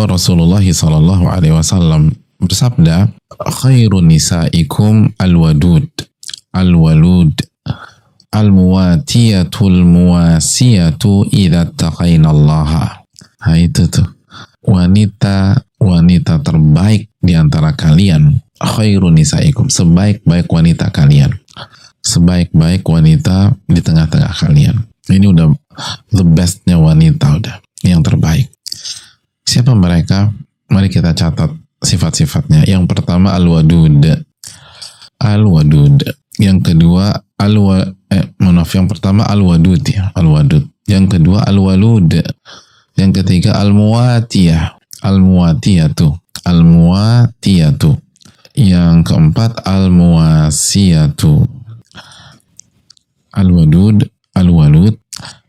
bahwa Rasulullah sallallahu alaihi wasallam bersabda, khairun nisaikum alwadud, alwalud, almuwatiyatul muwasiyatu idza taqainallaha. Nah itu tuh, wanita terbaik di antara kalian, khairun nisaikum, sebaik-baik wanita kalian, sebaik-baik wanita di tengah-tengah kalian. Ini udah the bestnya wanita, udah yang terbaik. Siapa mereka? Mari kita catat sifat-sifatnya. Yang pertama al-wadud. Al-wadud. Yang kedua yang pertama al-wadud ya, al-wadud. Yang kedua al-walud. Yang ketiga al-muwatiyah. Al-muwatiyatu. Al-muwatiyatu. Yang keempat al-muwasiyatu. Al-wadud, al-walud,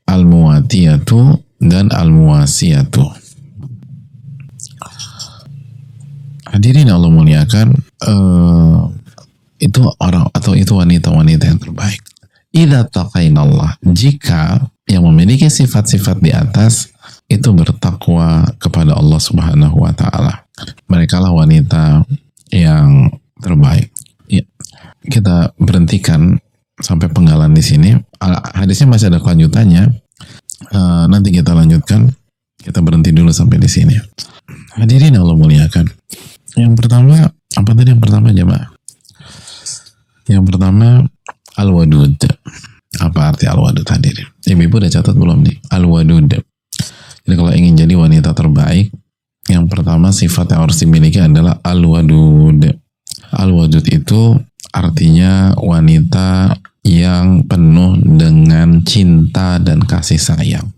al-muwatiyatu, dan al-muwasiyatu. Hadirin Allah muliakan, itu orang atau itu wanita-wanita yang terbaik. Idza taqainallah, jika yang memiliki sifat-sifat di atas itu bertakwa kepada Allah Subhanahu wa taala, mereka lah wanita yang terbaik. Ya, kita berhentikan sampai penggalan di sini. Hadisnya masih ada kelanjutannya. Nanti kita lanjutkan. Kita berhenti dulu sampai di sini. Hadirin Allah muliakan. Yang pertama, apa tadi yang pertama jemaah? Yang pertama al-wadud. Apa arti al-wadud hadirin? Ibu udah catat belum nih? Al-wadud. Jadi kalau ingin jadi wanita terbaik, yang pertama sifat yang harus dimiliki adalah al-wadud. Al-wadud itu artinya wanita yang penuh dengan cinta dan kasih sayang.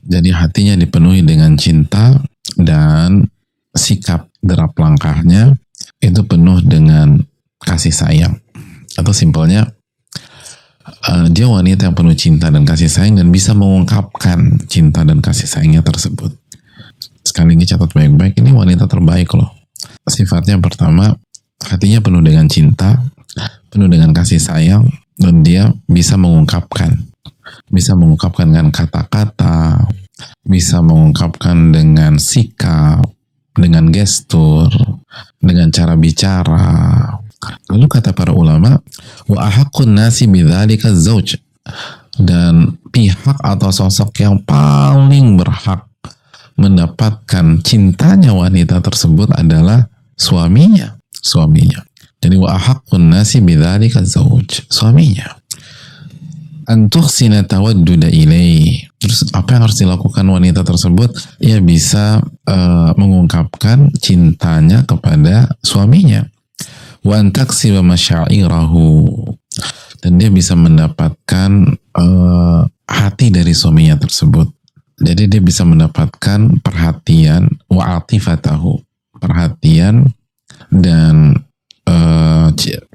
Jadi hatinya dipenuhi dengan cinta dan sikap derap langkahnya itu penuh dengan kasih sayang. Atau simpelnya, dia wanita yang penuh cinta dan kasih sayang dan bisa mengungkapkan cinta dan kasih sayangnya tersebut. Sekali lagi catat baik-baik, ini wanita terbaik loh. Sifatnya yang pertama, hatinya penuh dengan cinta, penuh dengan kasih sayang, dan dia bisa mengungkapkan dengan kata-kata, bisa mengungkapkan dengan sikap, dengan gestur, dengan cara bicara. Lalu kata para ulama, wa ahaqqun nasi bidzalika zauj, dan pihak atau sosok yang paling berhak mendapatkan cintanya wanita tersebut adalah suaminya. Jadi wa ahaqqun nasi bidzalika zauj, suaminya. Antuhsina tawadduda ilaihi. Terus apa yang harus dilakukan wanita tersebut? Ia bisa mengungkapkan cintanya kepada suaminya. Wa antaksiba masyairahu, dan dia bisa mendapatkan hati dari suaminya tersebut. Jadi dia bisa mendapatkan perhatian, wa atifatahu, perhatian dan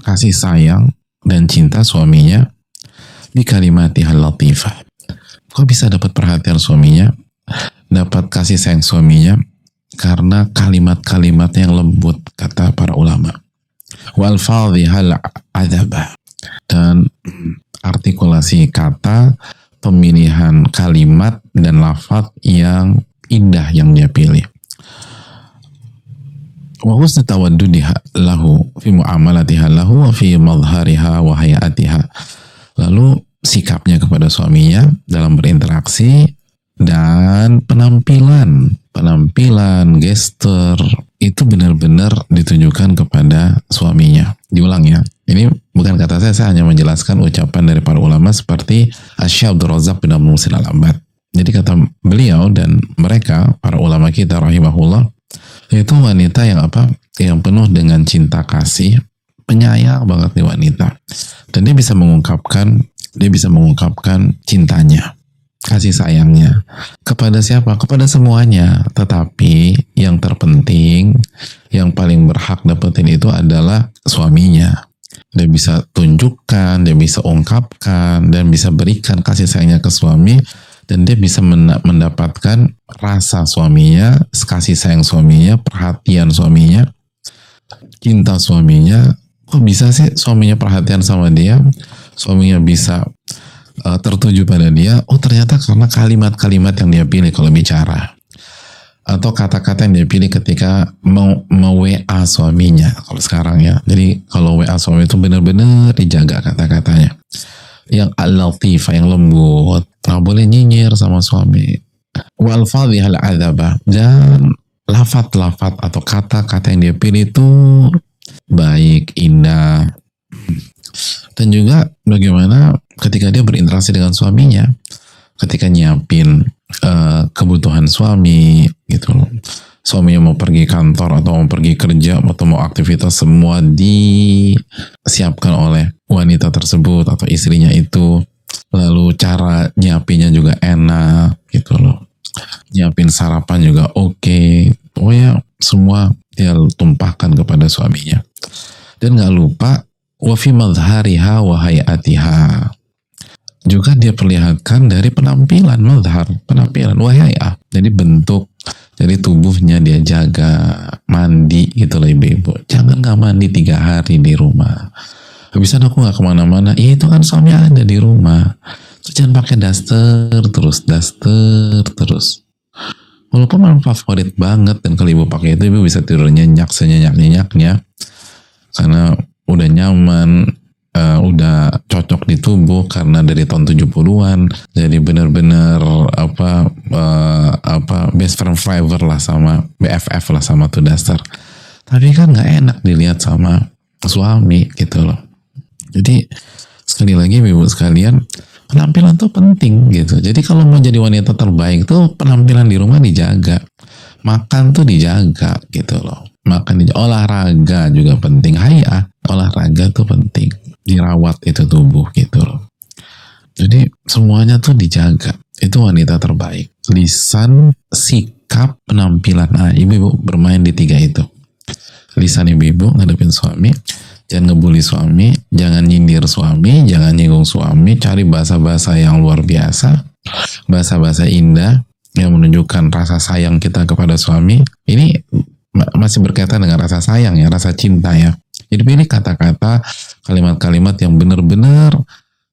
kasih sayang dan cinta suaminya, bi kalimatihal latifah. Kok bisa dapat perhatian suaminya, dapat kasih sayang suaminya? Karena kalimat-kalimat yang lembut, kata para ulama. Wa alfadhihal adzabah, dan artikulasi kata, pemilihan kalimat dan lafaz yang indah yang dia pilih. Wa husnu tawaddudiha lahu fi muamalatiha lahu wa fi madhariha wa hayatiha. Lalu sikapnya kepada suaminya dalam berinteraksi dan penampilan, gestur itu benar-benar ditujukan kepada suaminya. Diulang ya. Ini bukan kata saya hanya menjelaskan ucapan dari para ulama seperti Asy-Syaikh Abdul Razak bin Abdul Muhsin Al-Abbad. Jadi kata beliau dan mereka, para ulama kita rahimahullah, itu wanita yang apa? Yang penuh dengan cinta kasih, penyayang banget nih wanita. Dan dia bisa mengungkapkan cintanya, kasih sayangnya kepada siapa? Kepada semuanya. Tetapi yang terpenting, yang paling berhak dapetin itu adalah suaminya. Dia bisa tunjukkan, dia bisa ungkapkan, dan bisa berikan kasih sayangnya ke suami, dan dia bisa mendapatkan rasa suaminya, kasih sayang suaminya, perhatian suaminya, cinta suaminya. Kok bisa sih suaminya perhatian sama dia, suaminya bisa tertuju pada dia? Oh ternyata karena kalimat-kalimat yang dia pilih kalau bicara. atau kata-kata yang dia pilih ketika mau WA suaminya kalau sekarang ya. Jadi kalau WA suami itu benar-benar dijaga kata-katanya. Yang al-latifah, yang lembut, nggak boleh nyinyir sama suami. Wa alfadhihal adzabah, dan lafat-lafat atau kata-kata yang dia pilih itu baik, indah. Dan juga bagaimana ketika dia berinteraksi dengan suaminya, ketika nyiapin kebutuhan suami gitu loh. Suaminya mau pergi kantor atau mau pergi kerja atau mau aktivitas, semua disiapkan oleh wanita tersebut atau istrinya itu. Lalu cara nyiapinnya juga enak gitu loh. Nyiapin sarapan juga oke. Pokoknya semua dia tumpahkan kepada suaminya. Dan gak lupa wa fi madhariha wa hayatiha, juga dia perlihatkan dari penampilan, madhar, penampilan, wahaya, jadi bentuk, jadi tubuhnya dia jaga, mandi gitu loh ibu-ibu. Jangan gak mandi 3 hari di rumah, habisan aku gak kemana-mana. Ya itu kan suami ada di rumah. Terus jangan pakai daster terus. Walaupun memang favorit banget, dan kalau ibu pakai itu ibu bisa tidur nyenyak senyenyak-nyenyaknya karena udah nyaman, udah cocok di tubuh karena dari tahun 70-an. Jadi benar-benar best friend forever lah, sama BFF lah sama tuh daster. Tapi kan nggak enak dilihat sama suami gitu loh. Jadi sekali lagi ibu sekalian, penampilan tuh penting gitu. Jadi kalau mau jadi wanita terbaik tuh penampilan di rumah dijaga, makan tuh dijaga gitu loh. Olahraga juga penting. Olahraga tuh penting, dirawat itu tubuh gitu loh. Jadi semuanya tuh dijaga. Itu wanita terbaik. Lisan, sikap, penampilan. Ibu-ibu bermain di 3 itu. Lisan ibu-ibu ngadepin suami, jangan ngebully suami, jangan nyindir suami, jangan nyinggung suami, cari bahasa-bahasa yang luar biasa, bahasa-bahasa indah yang menunjukkan rasa sayang kita kepada suami. Ini masih berkaitan dengan rasa sayang ya, rasa cinta ya. Jadi pilih kata-kata, kalimat-kalimat yang benar-benar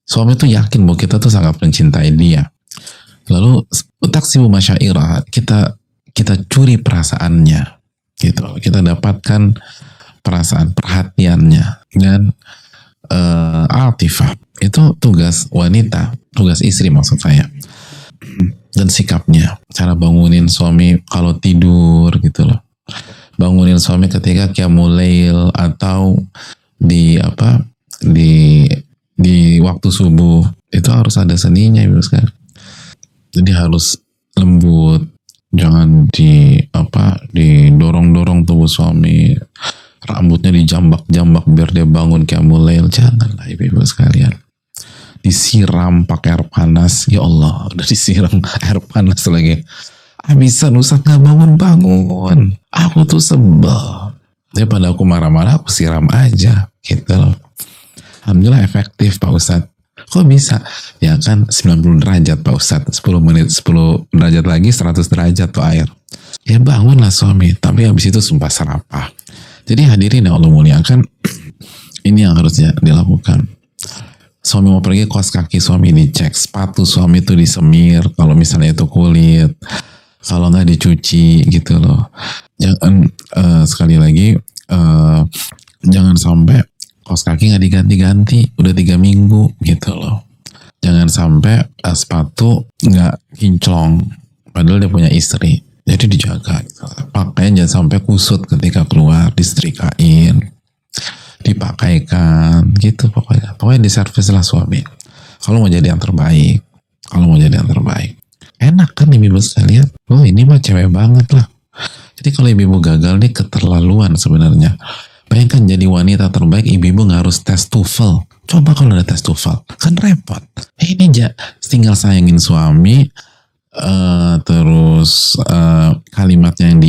suami tuh yakin bahwa kita tuh sangat mencintai dia. Lalu taksibu masyairah, kita curi perasaannya gitu. Kita dapatkan perasaan, perhatiannya, dan atifah. Itu tugas wanita, tugas istri maksud saya. Dan sikapnya, cara bangunin suami kalau tidur gitu loh. Bangunin suami ketika qiyamul lail atau di waktu subuh, itu harus ada seninya ibu sekalian. Jadi harus lembut, jangan didorong-dorong tubuh suami, rambutnya dijambak-jambak biar dia bangun qiyamul lail. Janganlah ibu-ibu sekalian. Disiram pakai air panas, ya Allah, udah disiram air panas lagi. Habisan Ustaz gak bangun-bangun. Aku tuh sebel. Daripada aku marah-marah, aku siram aja gitu loh. Alhamdulillah efektif Pak Ustaz. Kok bisa? Ya kan 90 derajat Pak Ustaz. 10 menit, 10 derajat lagi 100 derajat tuh air. Ya bangunlah suami. Tapi habis itu sumpah serapah. Jadi hadirin yang Allah muliakan, ini yang harusnya dilakukan. Suami mau pergi, kaos kaki suami dicek, sepatu suami itu disemir kalau misalnya itu kulit, kalau nggak dicuci gitu loh. Jangan sekali lagi jangan sampai kaos kaki nggak diganti-ganti udah 3 minggu gitu loh. Jangan sampai sepatu nggak kinclong padahal dia punya istri. Jadi dijaga gitu. Pakaian jangan sampai kusut ketika keluar, disetrikain, dipakaikan gitu pokoknya diservis lah suami kalau mau jadi yang terbaik. Enak kan ibu-ibu sekalian, ini mah cewek banget lah. Jadi kalau ibu-ibu gagal nih keterlaluan sebenarnya. Bayangkan jadi wanita terbaik, ibu-ibu gak harus tes TOEFL. Coba kalau ada tes TOEFL kan repot. Ini tinggal sayangin suami, terus kalimatnya yang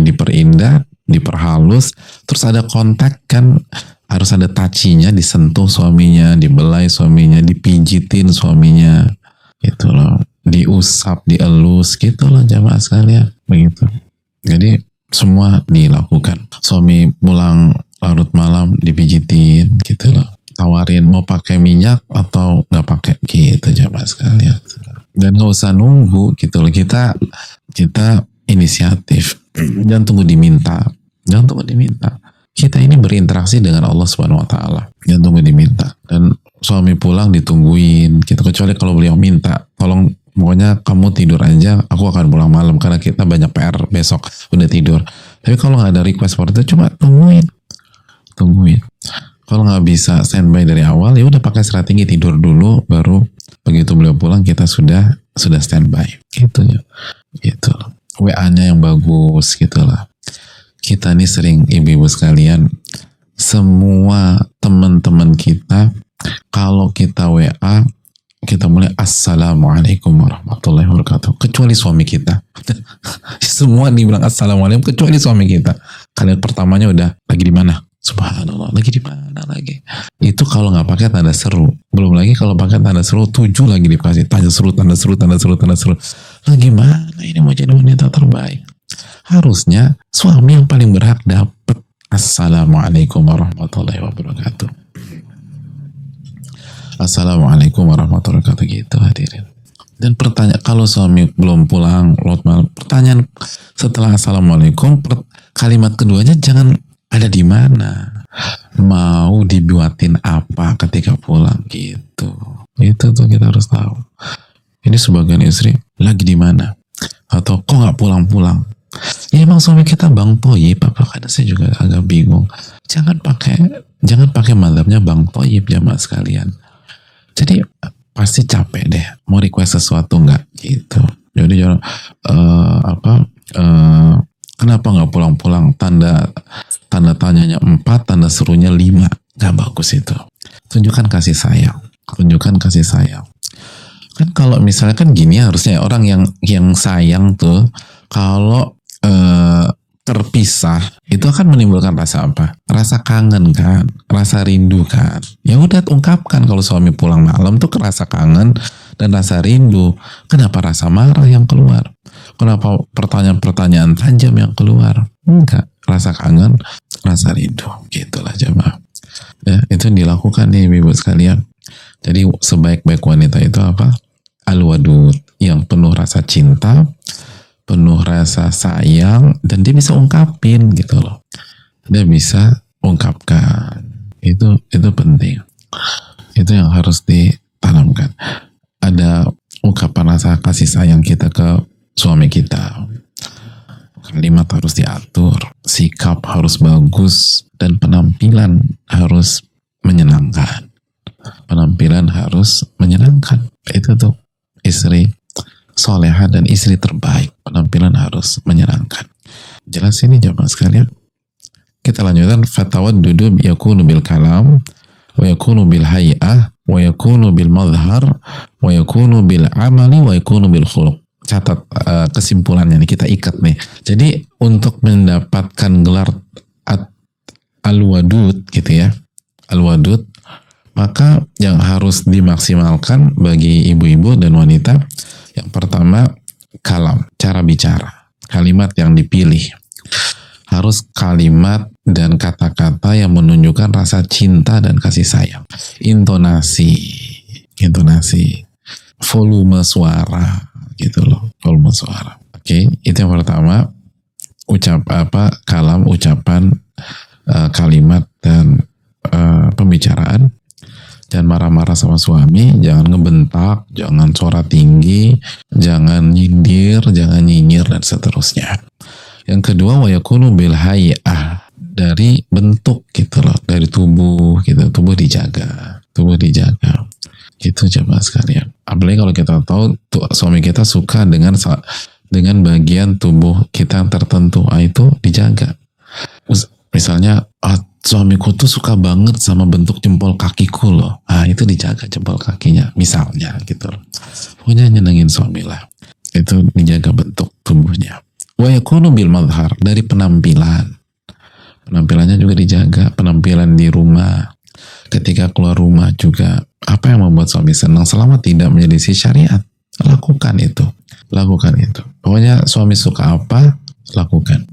diperindah, diperhalus, terus ada kontak kan, harus ada touchy-nya, disentuh suaminya, dibelai suaminya, dipijitin suaminya gitu loh, diusap, dielus gitu loh jamaah sekalian begitu. Jadi semua dilakukan. Suami pulang larut malam dipijitin gitu loh, tawarin mau pakai minyak atau nggak pakai gitu jamaah sekalian. Dan nggak usah nunggu gitu loh, kita inisiatif. Jangan tunggu diminta. Jangan tunggu diminta. Kita ini berinteraksi dengan Allah Subhanahu wa taala. Jangan tunggu diminta. Dan suami pulang ditungguin gitu, kecuali kalau beliau minta, tolong pokoknya kamu tidur aja, aku akan pulang malam karena kita banyak PR besok, udah tidur. Tapi kalau nggak ada request seperti itu, cuma tungguin. Kalau nggak bisa standby dari awal, ya udah pakai strategi tidur dulu, baru begitu beliau pulang kita sudah standby. Gitu ya. Gitu. WA-nya yang bagus gitulah. Kita nih sering, ibu-ibu sekalian, semua teman-teman kita kalau kita WA, kita mulai Assalamualaikum warahmatullahi wabarakatuh, kecuali suami kita. Semua dibilang Assalamualaikum kecuali suami kita. Kalian pertamanya udah lagi di mana? Subhanallah, lagi di mana lagi? Itu kalau nggak pakai tanda seru. Belum lagi kalau pakai tanda seru 7 lagi dikasih tanda seru. Lagi mana ini mau jadi wanita terbaik? Harusnya suami yang paling berhak dapat Assalamualaikum warahmatullahi wabarakatuh. Assalamualaikum warahmatullahi wabarakatuh, gitu hadirin. Dan pertanyaan, kalau suami belum pulang, pertanyaan setelah Assalamualaikum, kalimat keduanya jangan ada di mana, mau dibuatin apa ketika pulang gitu. Itu tuh kita harus tahu. Ini sebagian istri lagi di mana, atau kok nggak pulang-pulang. Ya emang suami kita Bang Toyib, apa kadang saya juga agak bingung. Jangan pakai mazhabnya Bang Toyib jamaah sekalian. Jadi pasti capek deh mau request sesuatu nggak gitu. Jadi jangan kenapa nggak pulang-pulang, tanda tanyanya 4, tanda serunya 5, nggak bagus itu. Tunjukkan kasih sayang. Kan kalau misalnya kan gini, harusnya orang yang sayang tuh kalau terpisah itu akan menimbulkan rasa apa? Rasa kangen kan, rasa rindu kan. Ya udah ungkapkan kalau suami pulang malam tuh rasa kangen dan rasa rindu. Kenapa rasa marah yang keluar? Kenapa pertanyaan-pertanyaan tajam yang keluar? Enggak, rasa kangen, rasa rindu. Gitulah jemaah. Ya, itu dilakukan nih ibu sekalian. Jadi sebaik-baik wanita itu apa? Al-wadud, yang penuh rasa cinta, penuh rasa sayang, dan dia bisa ungkapin gitu loh. Dia bisa ungkapkan. Itu penting. Itu yang harus ditanamkan. Ada ungkapan rasa kasih sayang kita ke suami kita. Kalimat harus diatur, sikap harus bagus, dan penampilan harus menyenangkan. Itu tuh istri soleha dan istri terbaik. Penampilan harus menyenangkan. Jelas ini jamaah sekalian. Kita lanjutkan. Fatawaddudu yakunu bil kalam, wa yakunu bil hay'ah, wa yakunu bil madhar, wa yakunu bil amali, wa yakunu bil khuluq. Catat kesimpulannya nih, kita ikat nih. Jadi untuk mendapatkan gelar al-wadud gitu ya, al-wadud, maka yang harus dimaksimalkan bagi ibu-ibu dan wanita, yang pertama kalam, cara bicara, kalimat yang dipilih harus kalimat dan kata-kata yang menunjukkan rasa cinta dan kasih sayang. Intonasi, volume suara gitu loh, volume suara. Oke, itu yang pertama. Kalam, ucapan, kalimat dan pembicaraan. Jangan marah-marah sama suami, jangan ngebentak, jangan suara tinggi, jangan nyindir, jangan nyinyir, dan seterusnya. Yang kedua, wa yakunu bil hay'ah, dari bentuk gitu loh, dari tubuh gitu, tubuh dijaga. Gitu jemaah sekalian. Apalagi kalau kita tahu suami kita suka dengan bagian tubuh kita yang tertentu, itu dijaga. Misalnya, suamiku tuh suka banget sama bentuk jempol kakiku loh. Itu dijaga jempol kakinya, misalnya gitu. Pokoknya nyenengin suami lah. Itu dijaga bentuk tubuhnya. Wa yakunu bil madhar, dari penampilan. Penampilannya juga dijaga. Penampilan di rumah. Ketika keluar rumah juga. Apa yang membuat suami senang selama tidak menyelisih syariat. Lakukan itu. Pokoknya suami suka apa, lakukan.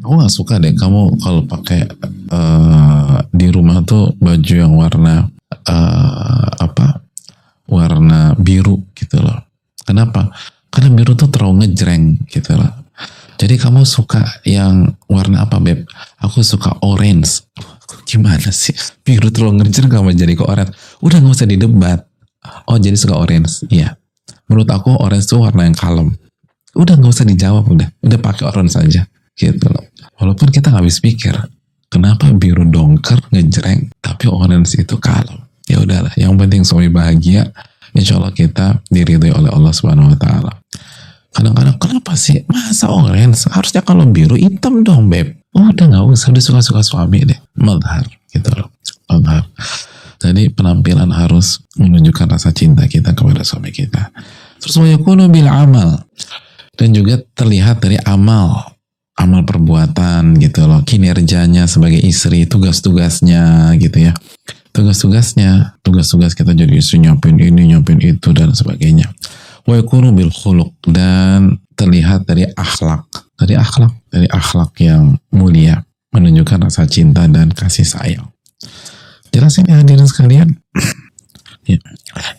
Aku nggak suka deh kamu kalau pakai di rumah tuh baju yang warna warna biru gitu loh. Kenapa? Karena biru tuh terlalu ngejreng gitu loh. Jadi kamu suka yang warna apa, Beb? Aku suka orange. Gimana sih? Biru terlalu ngejreng kamu jadi ke orange. Udah gak usah didebat. Oh jadi suka orange? Iya. Menurut aku orange tuh warna yang kalem. Udah gak usah dijawab, udah pakai orange saja gitu loh. Walaupun kita gak habis pikir, kenapa biru dongker ngejreng tapi orange itu kalem. Ya udahlah, yang penting suami bahagia, insya Allah kita diridhoi oleh Allah Subhanahu Wa Taala. Kadang-kadang kenapa sih masa orange, harusnya kalau biru hitam dong, Beb. Udah gak usah, udah suka-suka suami deh. Madhar gitu loh, madhar. Jadi penampilan harus menunjukkan rasa cinta kita kepada suami kita. Terus wayakunu bil amal, dan juga terlihat dari amal perbuatan gitu loh, kinerjanya sebagai istri, tugas-tugasnya gitu ya, tugas kita jadi istri, nyopin ini nyopin itu dan sebagainya. Wa yakunu bil khuluq, dan terlihat dari akhlak yang mulia, menunjukkan rasa cinta dan kasih sayang. Jelas ini hadirin sekalian? Ya,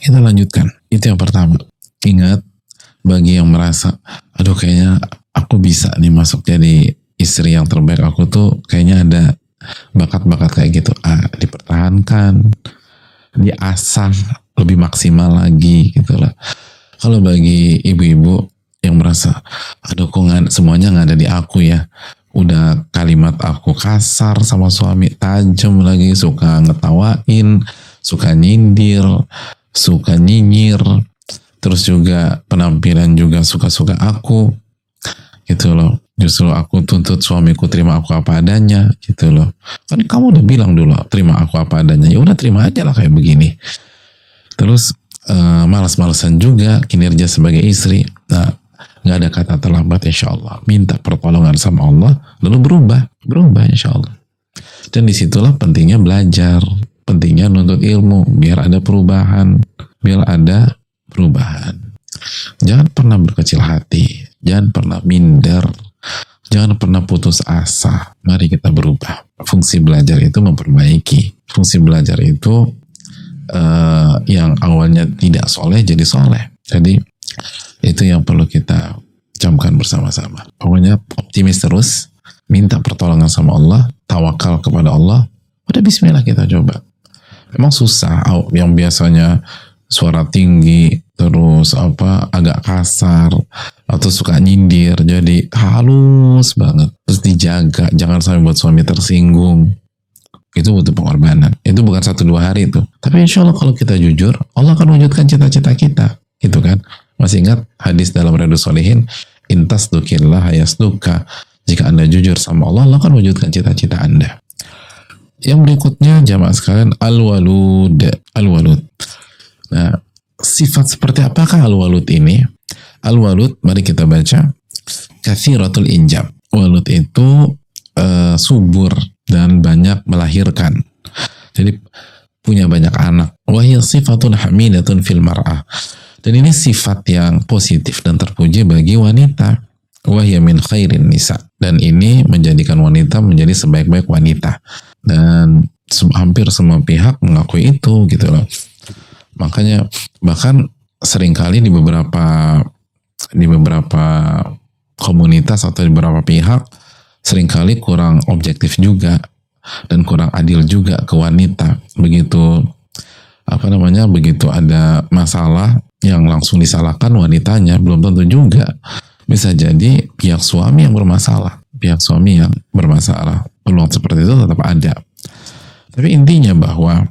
kita lanjutkan. Itu yang pertama. Ingat, bagi yang merasa, aduh kayaknya aku bisa nih masuk jadi istri yang terbaik, aku tuh kayaknya ada bakat-bakat kayak gitu, dipertahankan, diasah lebih maksimal lagi gitu lah. Kalau bagi ibu-ibu yang merasa, aduh kok semuanya nggak ada di aku ya, udah kalimat aku kasar sama suami, tajam lagi, suka ngetawain, suka nyindir, suka nyinyir, terus juga penampilan juga suka-suka aku gitu loh. Justru aku tuntut suamiku terima aku apa adanya gitu loh. Kan kamu udah bilang dulu terima aku apa adanya, ya udah terima aja lah kayak begini. Terus malas-malasan juga kinerja sebagai istri. Nah, nggak ada kata terlambat, insya Allah. Minta pertolongan sama Allah, lalu berubah insya Allah. Dan disitulah pentingnya belajar, pentingnya nuntut ilmu, biar ada perubahan. Jangan pernah berkecil hati, jangan pernah minder, jangan pernah putus asa. Mari kita berubah. Fungsi belajar itu memperbaiki. Fungsi belajar itu yang awalnya tidak soleh jadi soleh. Jadi itu yang perlu kita camkan bersama-sama. Pokoknya optimis terus, minta pertolongan sama Allah, tawakal kepada Allah. Udah bismillah kita coba. Memang susah, yang biasanya suara tinggi, terus agak kasar, atau suka nyindir, jadi halus banget. Terus dijaga, jangan sampai buat suami tersinggung. Itu butuh pengorbanan. Itu bukan 1-2 hari itu. Tapi insya Allah kalau kita jujur, Allah akan wujudkan cita-cita kita. Gitu kan. Masih ingat hadis dalam Riyadhus Shalihin, intas dukillah yasduka. Jika Anda jujur sama Allah, Allah akan wujudkan cita-cita Anda. Yang berikutnya jamaah sekalian, al-walud. Nah, sifat seperti apakah al-walud ini? Al-walud, mari kita baca. Kathiratul injab. Walud itu subur dan banyak melahirkan. Jadi punya banyak anak. Wahya sifatun hamidatun fil mar'ah. Dan ini sifat yang positif dan terpuji bagi wanita. Wahya min khairin nisa. Dan ini menjadikan wanita menjadi sebaik-baik wanita. Dan hampir semua pihak mengakui itu gitu loh. Makanya bahkan seringkali di beberapa komunitas atau di beberapa pihak seringkali kurang objektif juga dan kurang adil juga ke wanita. Begitu ada masalah yang langsung disalahkan wanitanya, belum tentu juga. Bisa jadi pihak suami yang bermasalah. Peluang seperti itu tetap ada. Tapi intinya bahwa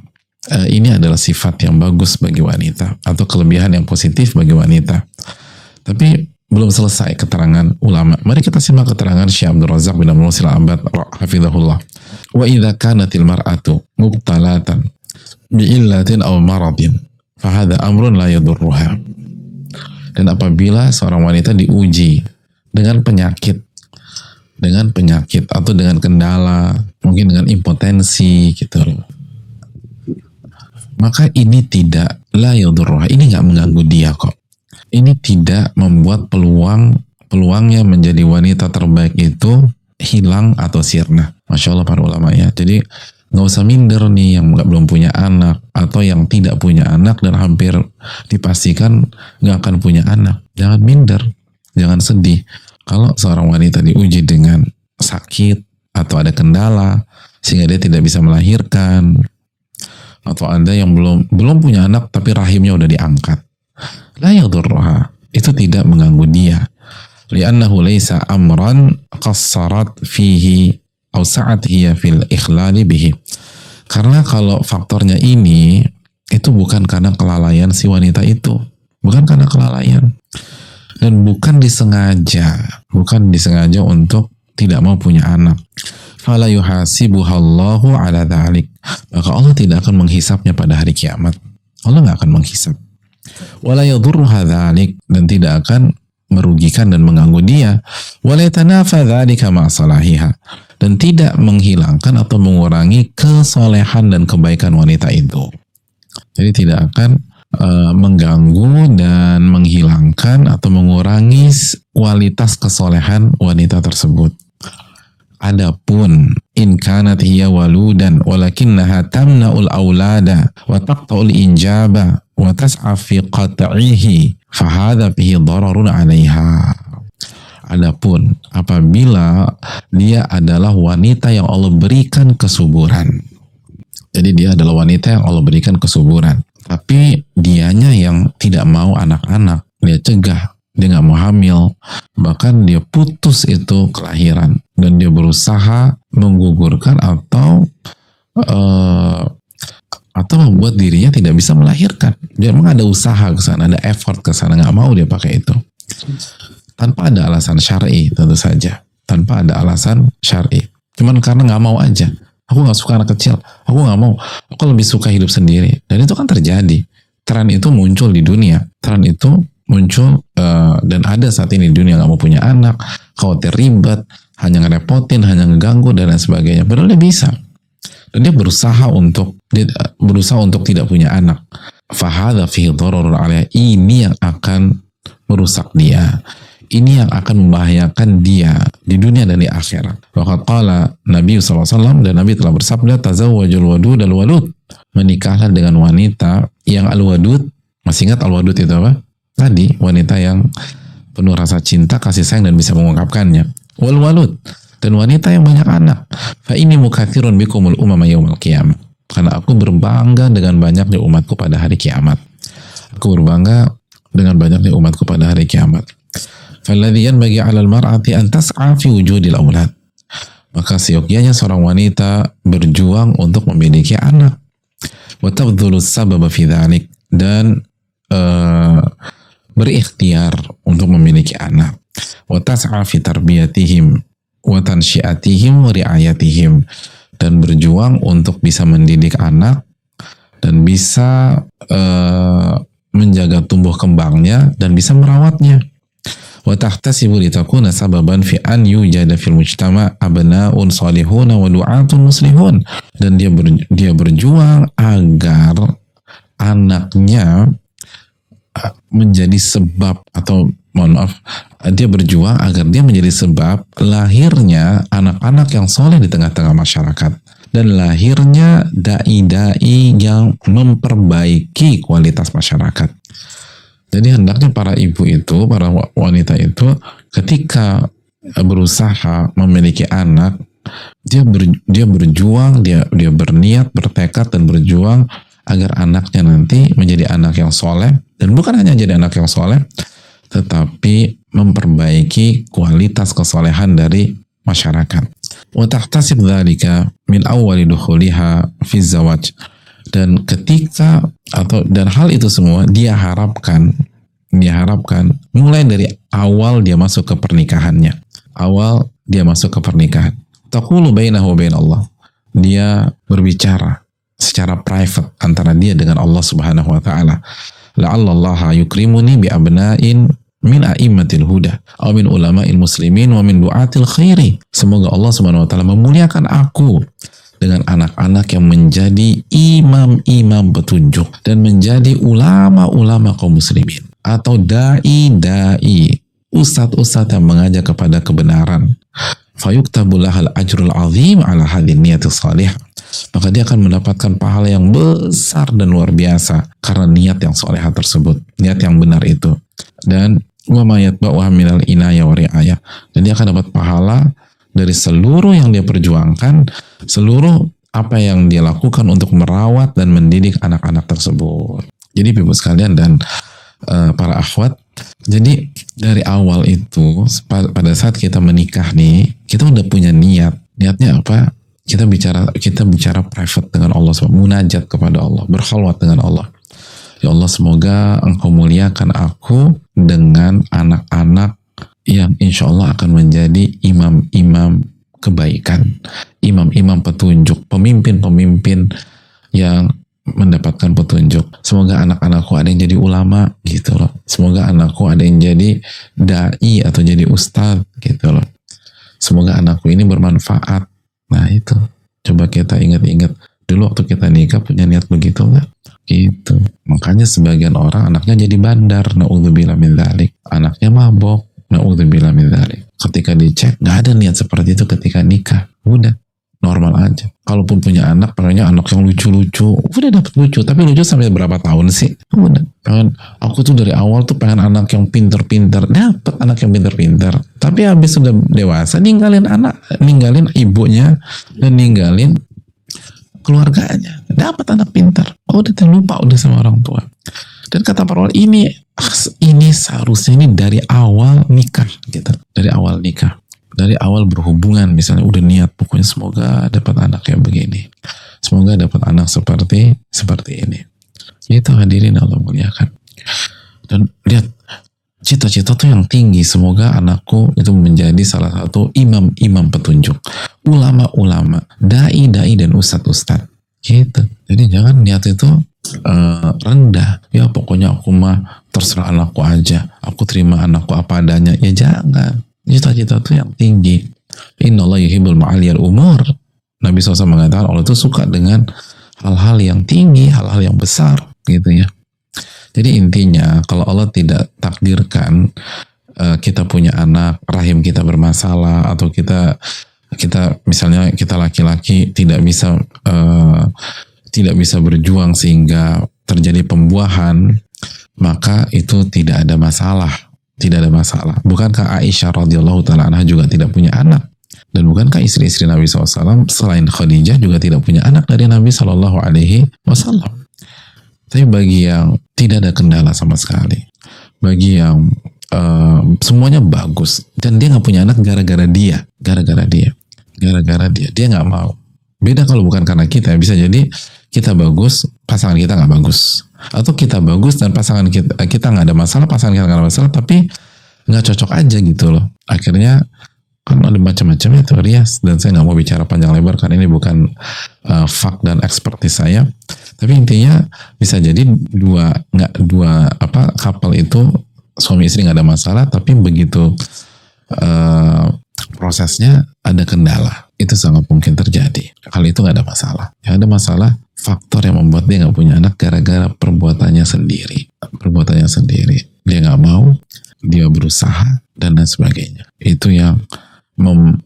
ini adalah sifat yang bagus bagi wanita atau kelebihan yang positif bagi wanita. Tapi belum selesai keterangan ulama. Mari kita simak keterangan Syekh Abdul Razak bin Abdul Muhsin Al-Abbad hafizahullah. Wa idza kanatil mar'atu mubtalatan bi'illatin aw maradin fa hadha amrun la yadurruha. Dan apabila seorang wanita diuji dengan penyakit atau dengan kendala, mungkin dengan impotensi gitu loh, maka ini tidak la yadurruha, ini nggak mengganggu dia kok. Ini tidak membuat peluangnya menjadi wanita terbaik itu hilang atau sirna. Masya Allah para ulama ya. Jadi Nggak usah minder nih yang belum punya anak atau yang tidak punya anak dan hampir dipastikan nggak akan punya anak. Jangan minder, jangan sedih. Kalau seorang wanita diuji dengan sakit atau ada kendala sehingga dia tidak bisa melahirkan, atau ada yang belum punya anak tapi rahimnya udah diangkat, la yadurruha, itu tidak mengganggu dia. Li'annahu laysa amran qassarat fihi aw sa'at hiya fil ikhlali bihi. Karena kalau faktornya ini, itu bukan karena kelalaian si wanita itu, bukan karena kelalaian, dan bukan disengaja untuk tidak mau punya anak. Fala yuhasibuhallahu ala dhalik, maka Allah tidak akan menghisapnya pada hari kiamat. Allah nggak akan menghisap. Wala yadurruha dhalik, dan tidak akan merugikan dan mengganggu dia. Wala yatanafa dhalika ma'asalahiha, dan tidak menghilangkan atau mengurangi kesolehan dan kebaikan wanita itu. Jadi tidak akan mengganggu dan menghilangkan atau mengurangi kualitas kesolehan wanita tersebut. Adapun in kanat hiya waludan walakinnaha tamna'ul aulada wa taqta'ul injaba wa tas'a fi qat'ihi fa hadha fihi dararun 'alaiha. Adapun apabila dia adalah wanita yang Allah berikan kesuburan. Jadi dia adalah wanita yang Allah berikan kesuburan, tapi dianya yang tidak mau anak-anak, dia cegah, dia nggak mau hamil, bahkan dia putus itu kelahiran dan dia berusaha menggugurkan atau membuat dirinya tidak bisa melahirkan. Dia memang ada usaha ke sana, ada effort ke sana, nggak mau dia pakai itu tanpa ada alasan syar'i, tentu saja tanpa ada alasan syar'i, cuman karena nggak mau aja. Aku nggak suka anak kecil, aku nggak mau, aku lebih suka hidup sendiri. Dan itu kan terjadi, tren itu muncul di dunia, tren itu muncul dan ada saat ini di dunia. Nggak mau punya anak, khawatir ribet, hanya ngerepotin, hanya ngeganggu dan lain sebagainya. Padahal dia bisa, dan dia berusaha untuk tidak punya anak. Fahadha fihi dhararun 'alaiha, ini yang akan merusak dia, ini yang akan membahayakan dia di dunia dan di akhirat. Waqad qala Nabi SAW, dan Nabi telah bersabda, tazawwajul wadud al-walud, menikahlah dengan wanita yang al-wadud. Masih ingat al-wadud itu apa? Tadi wanita yang penuh rasa cinta, kasih sayang dan bisa mengungkapkannya. Wal walud, dan wanita yang banyak anak. Fa inni mukatsirun bikumul umama yaumil qiyamah, karena aku berbangga dengan banyaknya umatku pada hari kiamat. Aku berbangga dengan banyaknya umatku pada hari kiamat. Falladhi yanbaghi 'alal mar'ati an tas'a fi wujudil aulad, maka seyogyanya seorang wanita berjuang untuk memiliki anak. Wa tabdhulu sababa fi dzalik, dan berikhtiar untuk memiliki anak. Wa tas'a fi tarbiyatihim wa tansyiatihim wa riayatihim, dan berjuang untuk bisa mendidik anak dan bisa menjaga tumbuh kembangnya dan bisa merawatnya. Wa tahtasibu litakuna sababan fi an yujada fil mujtama abna'un salihun wa du'atun muslihun, dan dia berjuang agar anaknya menjadi sebab, atau mohon maaf, dia berjuang agar dia menjadi sebab lahirnya anak-anak yang soleh di tengah-tengah masyarakat, dan lahirnya dai-dai yang memperbaiki kualitas masyarakat. Jadi hendaknya para ibu itu, para wanita itu, ketika berusaha memiliki anak, dia berjuang, dia berniat, bertekad dan berjuang agar anaknya nanti menjadi anak yang soleh, dan bukan hanya jadi anak yang soleh, tetapi memperbaiki kualitas kesolehan dari masyarakat. Wa tahtasib dzalika min awwali dukhuliha fi zawaj, dan ketika dan hal itu semua dia harapkan mulai dari awal dia masuk ke pernikahannya. Taqulu bainahu wa bain Allah, dia berbicara secara private antara dia dengan Allah Subhanahu wa taala. La'allallaha yukrimuni bi abna'in min a'immatil huda aw min ulama'il muslimin wa min du'atil khairi. Semoga Allah Subhanahu wa taala memuliakan aku dengan anak-anak yang menjadi imam-imam petunjuk dan menjadi ulama-ulama kaum muslimin, atau dai-dai, ustadz-ustadz yang mengajak kepada kebenaran. Fayuktabu lahal ajrul azim ala hadhihi niyatis salihah, maka dia akan mendapatkan pahala yang besar dan luar biasa karena niat yang solehah tersebut, niat yang benar itu. Dan wa ma yatba'uha minal inayah wa ri'ayah, dan dia akan dapat pahala dari seluruh yang dia perjuangkan, seluruh apa yang dia lakukan untuk merawat dan mendidik anak-anak tersebut. Jadi ibu sekalian dan para akhwat, jadi dari awal itu pada saat kita menikah nih, kita udah punya niatnya apa? Kita bicara private dengan Allah, munajat kepada Allah, berkhalwat dengan Allah. Ya Allah, semoga Engkau muliakan aku dengan anak-anak yang insya Allah akan menjadi imam-imam kebaikan, imam-imam petunjuk, pemimpin-pemimpin yang mendapatkan petunjuk. Semoga anak-anakku ada yang jadi ulama gitu loh. Semoga anakku ada yang jadi dai atau jadi ustadz gitu loh. Semoga anakku ini bermanfaat. Nah itu, coba kita ingat-ingat dulu waktu kita nikah punya niat begitu nggak? Gitu. Makanya sebagian orang anaknya jadi bandar, na'udzubillah min dzalik. Anaknya mabok, na'udzubillah min dzalik. Ketika dicek nggak ada niat seperti itu ketika nikah. Udah normal aja. Kalaupun punya anak, pengennya anak yang lucu-lucu. Udah dapet lucu, tapi lucu sampai berapa tahun sih? Udah. Pengen, aku tuh dari awal tuh pengen anak yang pinter-pinter. Dapet anak yang pinter-pinter. Tapi habis sudah dewasa, ninggalin ibunya, dan ninggalin keluarganya. Dapat anak pintar. Oh, udah lupa udah sama orang tua. Dan kata para ulama, ini seharusnya ini dari awal nikah gitu. Dari awal nikah. Dari awal berhubungan misalnya udah niat pokoknya semoga dapat anak yang begini. Semoga dapat anak seperti ini. Itu hadirin Allah muliakan. Dan lihat cita-cita tuh yang tinggi, semoga anakku itu menjadi salah satu imam-imam petunjuk, ulama-ulama, dai-dai dan ustadz-ustadz gitu. Jadi jangan niat itu rendah, ya pokoknya aku mah terserah anakku aja, aku terima anakku apa adanya. Ya jangan, cita-cita itu yang tinggi. Innallaha yuhibbul ma'aliyal umur. Nabi SAW mengatakan Allah itu suka dengan hal-hal yang tinggi, hal-hal yang besar gitu ya. Jadi intinya kalau Allah tidak takdirkan kita punya anak, rahim kita bermasalah, atau kita misalnya kita laki-laki tidak bisa berjuang sehingga terjadi pembuahan, maka itu tidak ada masalah. Bukankah Aisyah radhiyallahu taala anha juga tidak punya anak? Dan bukankah istri-istri Nabi SAW selain Khadijah juga tidak punya anak dari Nabi SAW? Tapi bagi yang tidak ada kendala sama sekali, bagi yang semuanya bagus dan dia nggak punya anak gara-gara dia nggak mau. Beda kalau bukan karena kita, bisa jadi kita bagus, pasangan kita nggak bagus, atau kita bagus dan pasangan kita nggak ada masalah, pasangan kita nggak ada masalah, tapi nggak cocok aja gitu loh. Akhirnya kan ada macam-macam itu rias, dan saya nggak mau bicara panjang lebar karena ini bukan fak dan ekspertis saya. Tapi intinya bisa jadi dua couple itu suami istri nggak ada masalah, tapi begitu prosesnya ada kendala, itu sangat mungkin terjadi. Hal itu nggak ada masalah. Yang ada masalah faktor yang membuat dia nggak punya anak gara-gara perbuatannya sendiri. Dia nggak mau, dia berusaha dan lain sebagainya. Itu yang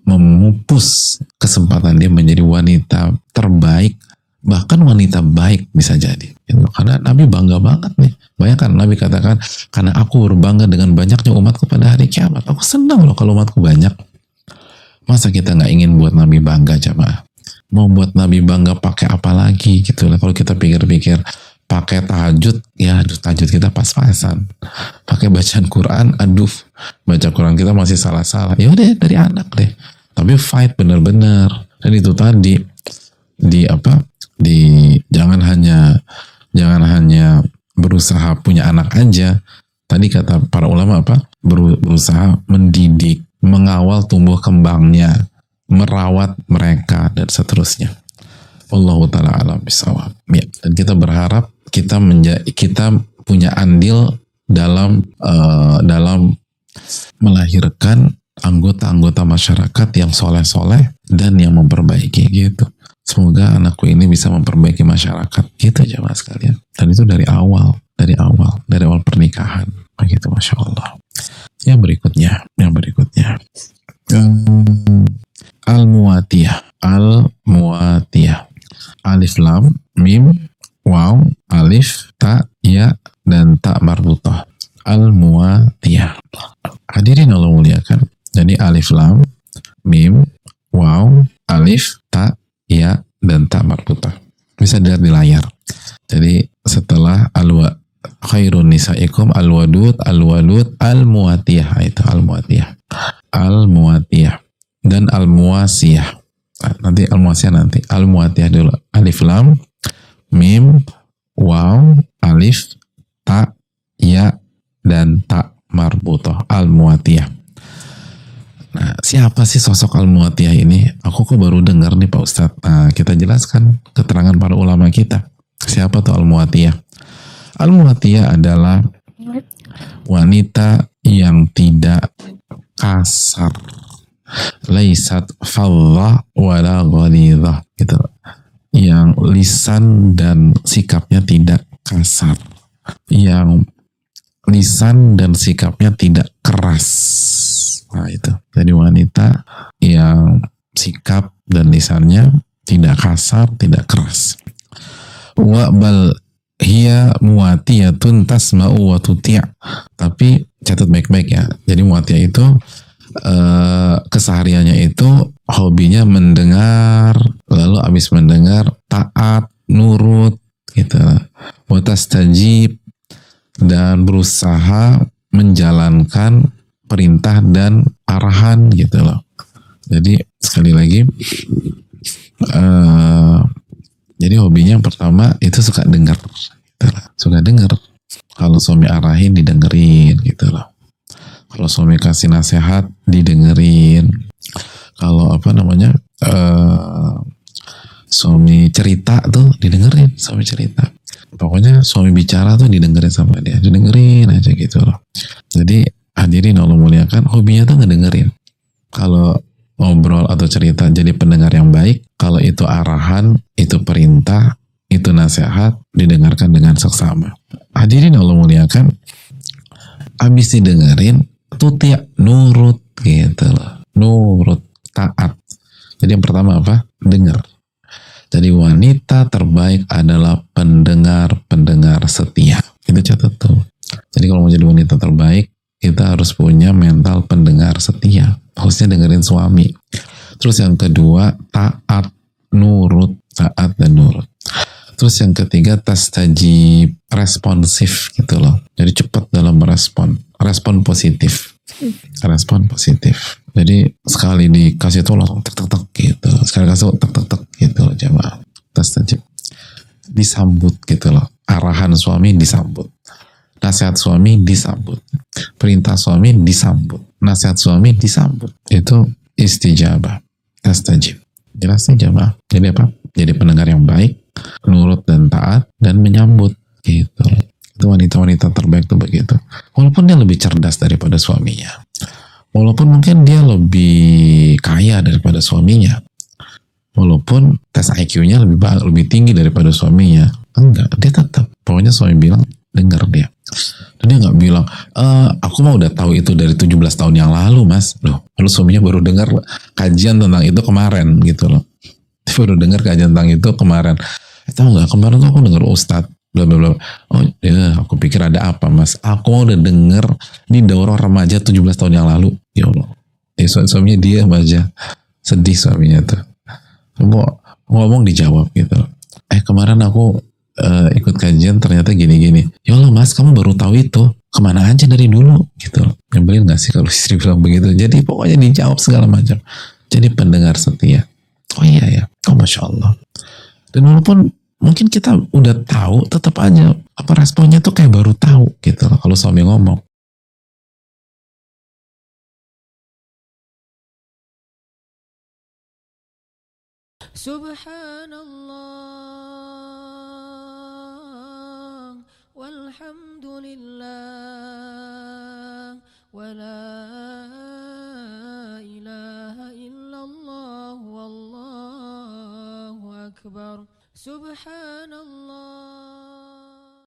memupus kesempatan dia menjadi wanita terbaik, bahkan wanita baik bisa jadi. Karena Nabi bangga banget nih. Bayangkan Nabi katakan, karena aku berbangga dengan banyaknya umatku pada hari kiamat. Aku senang loh kalau umatku banyak. Masa kita nggak ingin buat Nabi bangga, jamaah? Mau buat Nabi bangga pakai apa lagi gitu lah. Kalau kita pikir-pikir, pakai tahajud, ya tahajud kita pas-pasan. Pakai bacaan Quran, baca Quran kita masih salah-salah. Ya udah dari anak deh. Tapi fight bener-bener. Dan itu tadi jangan hanya berusaha punya anak aja. Tadi kata para ulama berusaha mendidik, mengawal tumbuh kembangnya, merawat mereka dan seterusnya. Wallahu ta'ala alam bisawab. Ya, dan kita berharap kita punya andil dalam melahirkan anggota-anggota masyarakat yang soleh-soleh dan yang memperbaiki gitu. Semoga anakku ini bisa memperbaiki masyarakat gitu jamaah sekalian. Dan itu dari awal pernikahan. Begitu, Masya Allah. Yang berikutnya. Al-Muwatiyah. Al-muatiyah. Hadirin Allah muliakan. Jadi alif lam, mim, waw, alif, ta, ya, dan ta marbutah. Bisa dilihat di layar. Jadi setelah khairun nisaikum al-wadud, al-walud, al-muatiyah. Itu al-muatiyah. Al-muatiyah. Dan al-muasiyah. Nanti al-muasiyah nanti. Al-muatiyah dulu. Alif lam, mim, waw, alif, ta, ya, dan ta marbutah. Al-muatiyah. Nah, siapa sih sosok Al-Muatiyah ini? Aku kok baru dengar nih Pak Ustadz. Nah, kita jelaskan keterangan para ulama kita. Siapa tuh Al-Muatiyah? Al-Muatiyah adalah wanita yang tidak kasar. Laisat faddah wala ghalidhah. Gitu. Yang lisan dan sikapnya tidak kasar. Yang lisan dan sikapnya tidak keras. Nah itu. Jadi wanita yang sikap dan lisannya tidak kasar, tidak keras. Wa bal hiya muatiyatun tasma'u wa tuti'. Tapi catat baik-baik ya. Jadi muatiyah itu kesehariannya itu hobinya mendengar, lalu abis mendengar taat, nurut gitu. Wa tastajib, dan berusaha menjalankan perintah dan arahan gitu loh. Jadi sekali lagi jadi hobinya yang pertama itu suka dengar gitu loh. Suka dengar. Kalau suami arahin didengerin gitu loh. Kalau suami kasih nasihat didengerin. Kalau suami cerita tuh didengerin, suami cerita. Pokoknya suami bicara tuh didengerin sama dia, didengerin aja gitu loh. Jadi hadirin Allah muliakan, hobinya tuh ngedengerin. Kalau ngobrol atau cerita jadi pendengar yang baik. Kalau itu arahan, itu perintah, itu nasihat, didengarkan dengan seksama. Hadirin Allah muliakan, abis didengerin tuh tiap nurut gitu loh. Nurut, taat. Jadi yang pertama apa? Dengar. Jadi wanita terbaik adalah pendengar setia. Itu catat tuh. Jadi kalau mau jadi wanita terbaik, kita harus punya mental pendengar setia. Harusnya dengerin suami. Terus yang kedua, taat, nurut, taat dan nurut. Terus yang ketiga, tastajib, responsif gitu loh. Jadi cepat dalam merespon. Respon positif. Respon positif. Jadi sekali dikasih tuh langsung tek tek tek gitu. Sekali kasih tek tek tek gitu loh jemaah. Tastajib. Disambut gitu loh. Arahan suami disambut. Nasihat suami disambut. Perintah suami disambut. Nasihat suami disambut. Itu istijabah. Tastajib. Jelas nih jemaah. Jadi apa? Jadi pendengar yang baik, nurut dan taat, dan menyambut gitu. Itu wanita-wanita terbaik tuh begitu. Walaupun dia lebih cerdas daripada suaminya. Walaupun mungkin dia lebih kaya daripada suaminya. Walaupun tes IQ-nya lebih tinggi daripada suaminya. Enggak, dia tetap. Pokoknya suami bilang, dengar dia. Dan dia nggak bilang, aku mah udah tahu itu dari 17 tahun yang lalu mas. Loh, lalu suaminya baru dengar kajian tentang itu kemarin gitu loh. Dia baru dengar kajian tentang itu kemarin. Tahu nggak, kemarin tuh aku dengar Ustadz bla bla bla. Oh ya, aku pikir ada apa mas? Aku mau udah denger di daurah remaja 17 tahun yang lalu. Ya Allah. Suaminya diam aja. Sedih suaminya tuh. Mau ngomong dijawab gitu. Kemarin aku ikut kajian ternyata gini-gini. Ya Allah mas, kamu baru tahu itu. Kemana aja dari dulu gitu. Nyebelin gak sih kalau istri bilang begitu? Jadi pokoknya dijawab segala macam. Jadi pendengar setia. Oh iya ya. Oh Masya Allah. Dan walaupun mungkin kita udah tahu, tetap aja apa responnya tuh kayak baru tahu gitu loh kalau suami ngomong. Subhanallah walhamdulillah wala ilaha illallah wallahu akbar. Subhanallah